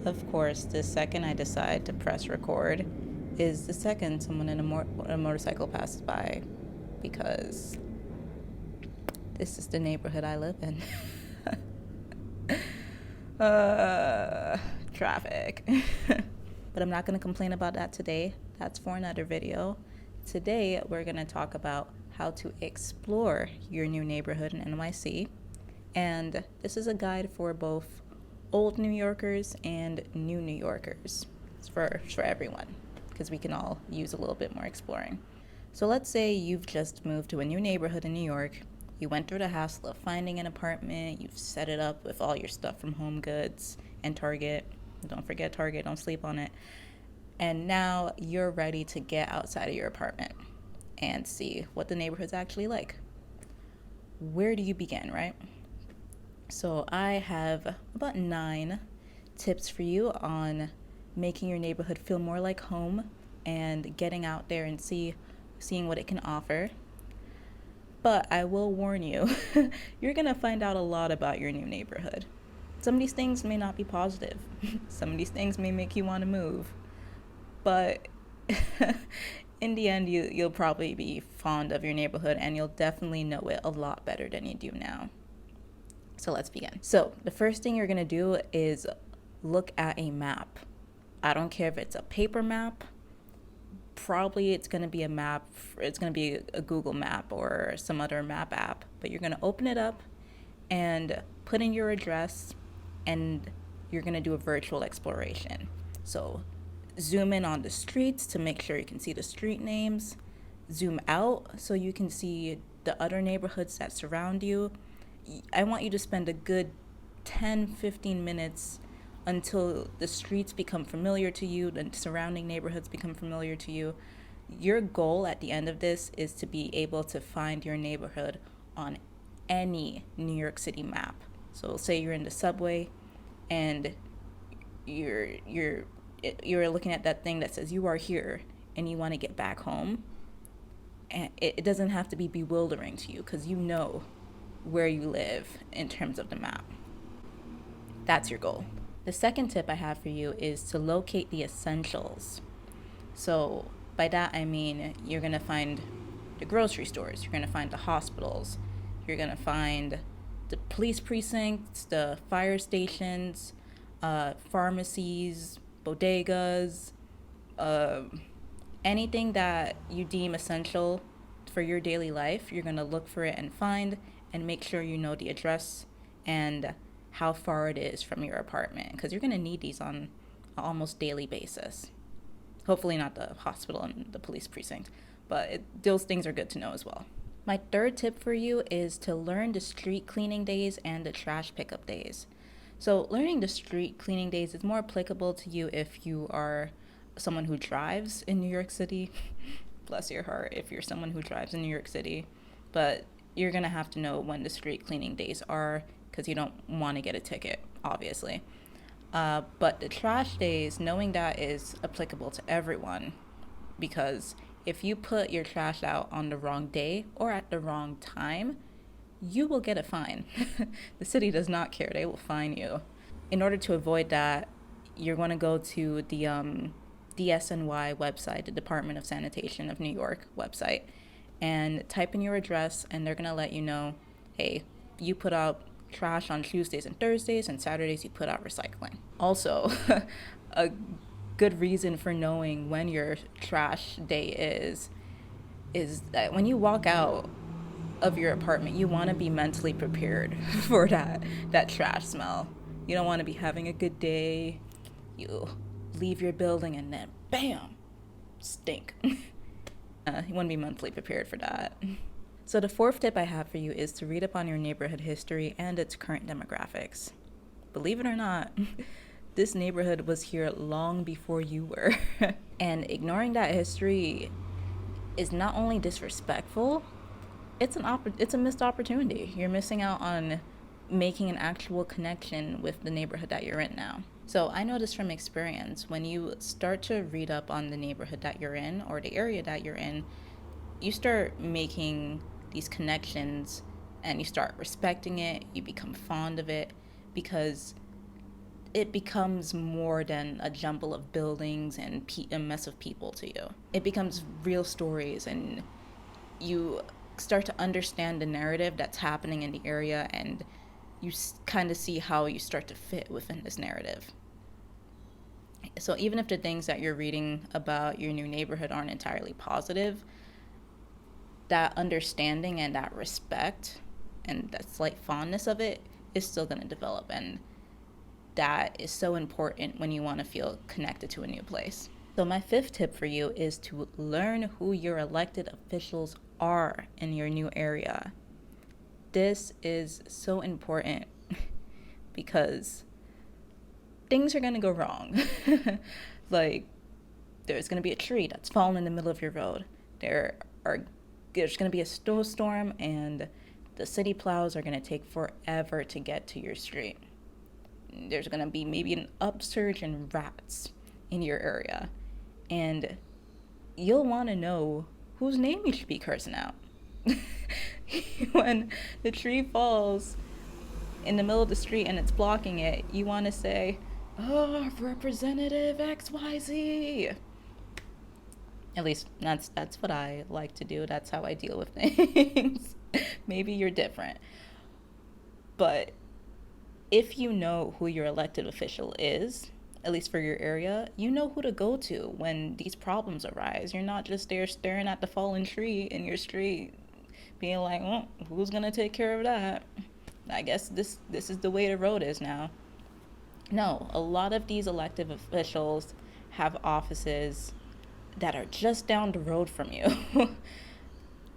Of course, the second I decide to press record is the second someone in a motorcycle passes by, because this is the neighborhood I live in. uh, Traffic. But I'm not going to complain about that today. That's for another video. Today, we're going to talk about how to explore your new neighborhood in NYC. And this is a guide for both old New Yorkers and new New Yorkers. It's for everyone, because we can all use a little bit more exploring. So let's say you've just moved to a new neighborhood in New York. You went through the hassle of finding an apartment. You've set it up with all your stuff from Home Goods and Target. Don't forget Target, don't sleep on it. And now you're ready to get outside of your apartment and see what the neighborhood's actually like. Where do you begin, right? So I have about 9 tips for you on making your neighborhood feel more like home and getting out there and seeing what it can offer. But I will warn you, you're going to find out a lot about your new neighborhood. Some of these things may not be positive. Some of these things may make you want to move. But in the end, you'll probably be fond of your neighborhood, and you'll definitely know it a lot better than you do now. So let's begin. So the first thing you're going to do is look at a map. I don't care if it's a paper map. Probably it's going to be a map. It's going to be a Google map or some other map app. But you're going to open it up and put in your address, and you're going to do a virtual exploration. So zoom in on the streets to make sure you can see the street names. Zoom out so you can see the other neighborhoods that surround you. I want you to spend a good 10-15 minutes until the streets become familiar to you, the surrounding neighborhoods become familiar to you. Your goal at the end of this is to be able to find your neighborhood on any New York City map. So say you're in the subway and you're looking at that thing that says you are here and you want to get back home. And it doesn't have to be bewildering to you because you know where you live in terms of the map. That's your goal. The second tip I have for you is to locate the essentials. So by that I mean you're going to find the grocery stores, you're going to find the hospitals, you're going to find the police precincts, the fire stations, pharmacies, bodegas, anything that you deem essential for your daily life. You're going to look for it and find, and make sure you know the address and how far it is from your apartment, because you're going to need these on an almost daily basis. Hopefully not the hospital and the police precinct, but those things are good to know as well. My third tip for you is to learn the street cleaning days and the trash pickup days. So learning the street cleaning days is more applicable to you if you are someone who drives in New York City. Bless your heart if you're someone who drives in New York City. But you're going to have to know when the street cleaning days are, because you don't want to get a ticket, obviously. But the trash days, knowing that is applicable to everyone, because if you put your trash out on the wrong day or at the wrong time, you will get a fine. The city does not care. They will fine you. In order to avoid that, you're going to go to the DSNY website, the Department of Sanitation of New York website, and type in your address, and they're going to let you know, hey, you put out trash on Tuesdays and Thursdays, and Saturdays you put out recycling. Also, a good reason for knowing when your trash day is that when you walk out of your apartment, you want to be mentally prepared for that trash smell. You don't want to be having a good day. You leave your building and then bam, stink. You want to be mentally prepared for that. So the fourth tip I have for you is to read up on your neighborhood history and its current demographics. Believe it or not, this neighborhood was here long before you were. And ignoring that history is not only disrespectful, it's a missed opportunity. You're missing out on making an actual connection with the neighborhood that you're in now. So I know this from experience. When you start to read up on the neighborhood that you're in or the area that you're in, you start making these connections and you start respecting it. You become fond of it because it becomes more than a jumble of buildings and a mess of people to you. It becomes real stories, and you start to understand the narrative that's happening in the area, and you kind of see how you start to fit within this narrative. So even if the things that you're reading about your new neighborhood aren't entirely positive, that understanding and that respect and that slight fondness of it is still going to develop. And that is so important when you want to feel connected to a new place. So my fifth tip for you is to learn who your elected officials are in your new area. This is so important because things are going to go wrong. Like, there's going to be a tree that's fallen in the middle of your road. There's going to be a snowstorm, and the city plows are going to take forever to get to your street. There's going to be maybe an upsurge in rats in your area, and you'll want to know whose name you should be cursing out. When the tree falls in the middle of the street and it's blocking it, you want to say, "Oh, Representative XYZ." At least that's what I like to do. That's how I deal with things. Maybe you're different. But if you know who your elected official is, at least for your area, you know who to go to when these problems arise. You're not just there staring at the fallen tree in your street, being like, "Oh, who's gonna take care of that? I guess this is the way the road is now." No, a lot of these elected officials have offices that are just down the road from you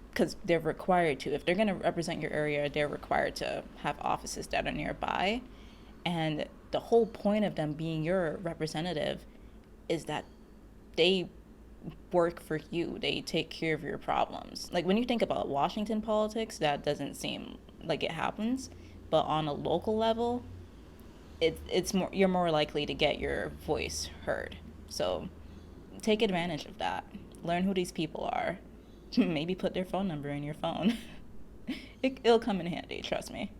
because they're required to. If they're going to represent your area, they're required to have offices that are nearby. And the whole point of them being your representative is that they work for you. They take care of your problems. Like, when you think about Washington politics, that doesn't seem like it happens. But on a local level, it's more, you're more likely to get your voice heard. So take advantage of that. Learn who these people are. Maybe put their phone number in your phone. It'll come in handy, trust me.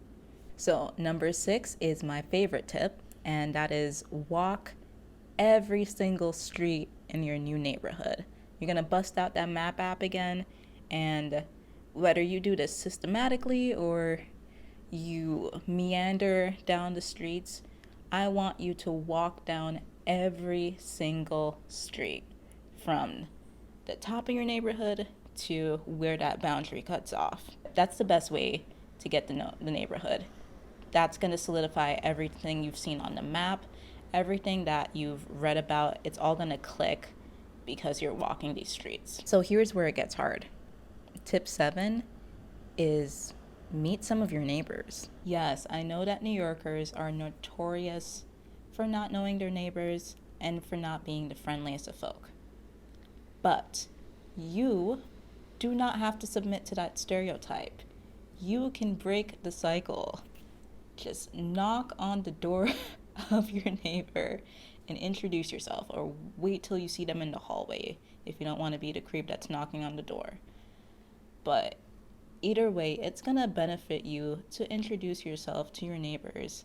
So number 6 is my favorite tip, and that is walk every single street in your new neighborhood. You're going to bust out that map app again, and whether you do this systematically or you meander down the streets, I want you to walk down every single street from the top of your neighborhood to where that boundary cuts off. That's the best way to get to know the neighborhood. That's going to solidify everything you've seen on the map, everything that you've read about. It's all going to click because you're walking these streets. So here's where it gets hard. Tip 7 is meet some of your neighbors. Yes, I know that New Yorkers are notorious for not knowing their neighbors and for not being the friendliest of folk. But you do not have to submit to that stereotype. You can break the cycle. Just knock on the door of your neighbor and introduce yourself, or wait till you see them in the hallway if you don't want to be the creep that's knocking on the door. But either way, it's going to benefit you to introduce yourself to your neighbors,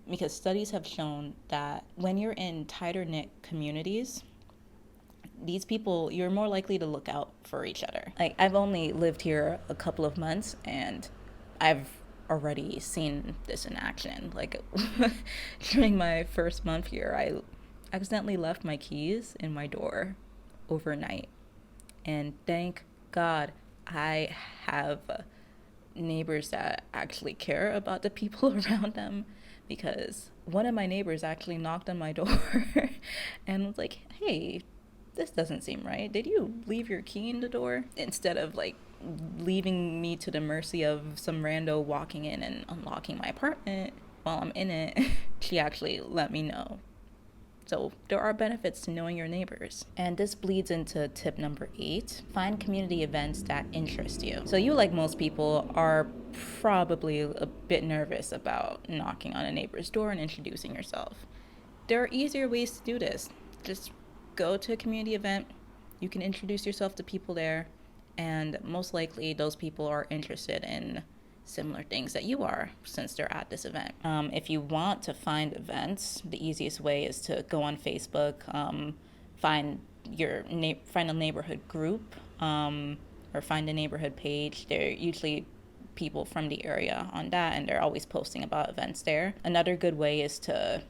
because studies have shown that when you're in tighter knit communities, these people, you're more likely to look out for each other. Like, I've only lived here a couple of months, and I've already seen this in action. Like, during my first month here, I accidentally left my keys in my door overnight. And thank God I have neighbors that actually care about the people around them, because one of my neighbors actually knocked on my door and was like, "Hey, this doesn't seem right. Did you leave your key in the door?" Instead of like leaving me to the mercy of some rando walking in and unlocking my apartment while I'm in it, she actually let me know. So there are benefits to knowing your neighbors. And this bleeds into tip number 8. Find community events that interest you. So you, like most people, are probably a bit nervous about knocking on a neighbor's door and introducing yourself. There are easier ways to do this. Just go to a community event. You can introduce yourself to people there, and most likely those people are interested in similar things that you are since they're at this event. If you want to find events, the easiest way is to go on Facebook, find find a neighborhood group, or find a neighborhood page. They're usually people from the area on that, and they're always posting about events there. Another good way is to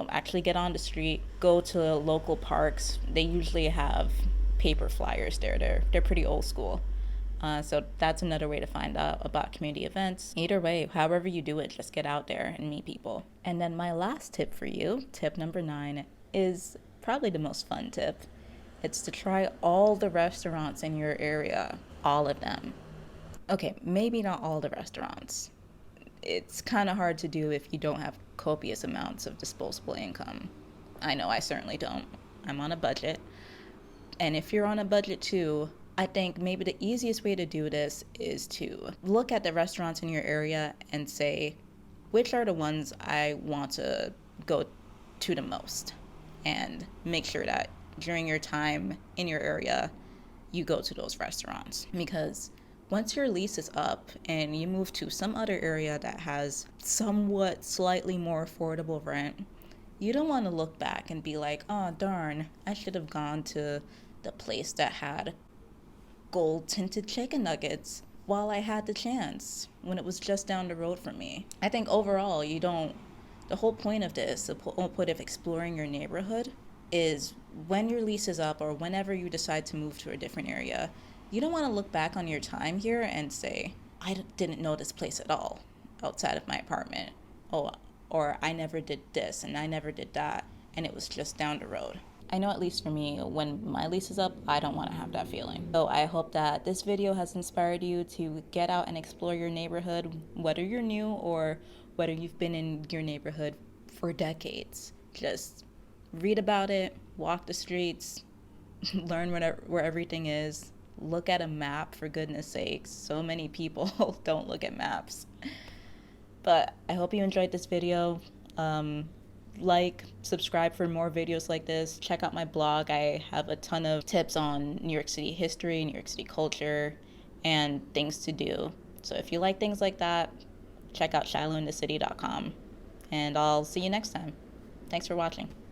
actually get on the street, go to local parks. They usually have paper flyers there. They're pretty old school. So that's another way to find out about community events. Either way, however you do it, just get out there and meet people. And then my last tip for you, tip number 9, is probably the most fun tip. It's to try all the restaurants in your area, all of them. Okay, maybe not all the restaurants. It's kind of hard to do if you don't have copious amounts of disposable income. I know I certainly don't. I'm on a budget. And if you're on a budget too, I think maybe the easiest way to do this is to look at the restaurants in your area and say, which are the ones I want to go to the most? And make sure that during your time in your area, you go to those restaurants. Because once your lease is up and you move to some other area that has somewhat slightly more affordable rent, you don't want to look back and be like, oh, darn, I should have gone to the place that had gold tinted chicken nuggets while I had the chance when it was just down the road from me. I think overall, the whole point of this, the whole point of exploring your neighborhood is when your lease is up or whenever you decide to move to a different area, you don't want to look back on your time here and say, I didn't know this place at all outside of my apartment. Oh, or I never did this and I never did that and it was just down the road. I know at least for me, when my lease is up, I don't want to have that feeling. So I hope that this video has inspired you to get out and explore your neighborhood, whether you're new or whether you've been in your neighborhood for decades. Just read about it, walk the streets, learn where everything is, look at a map, for goodness sakes. So many people don't look at maps. But I hope you enjoyed this video. Subscribe for more videos like this. Check out my blog. I have a ton of tips on New York City history, New York City culture, and things to do. So if you like things like that, check out shilohinthecity.com. And I'll see you next time. Thanks for watching.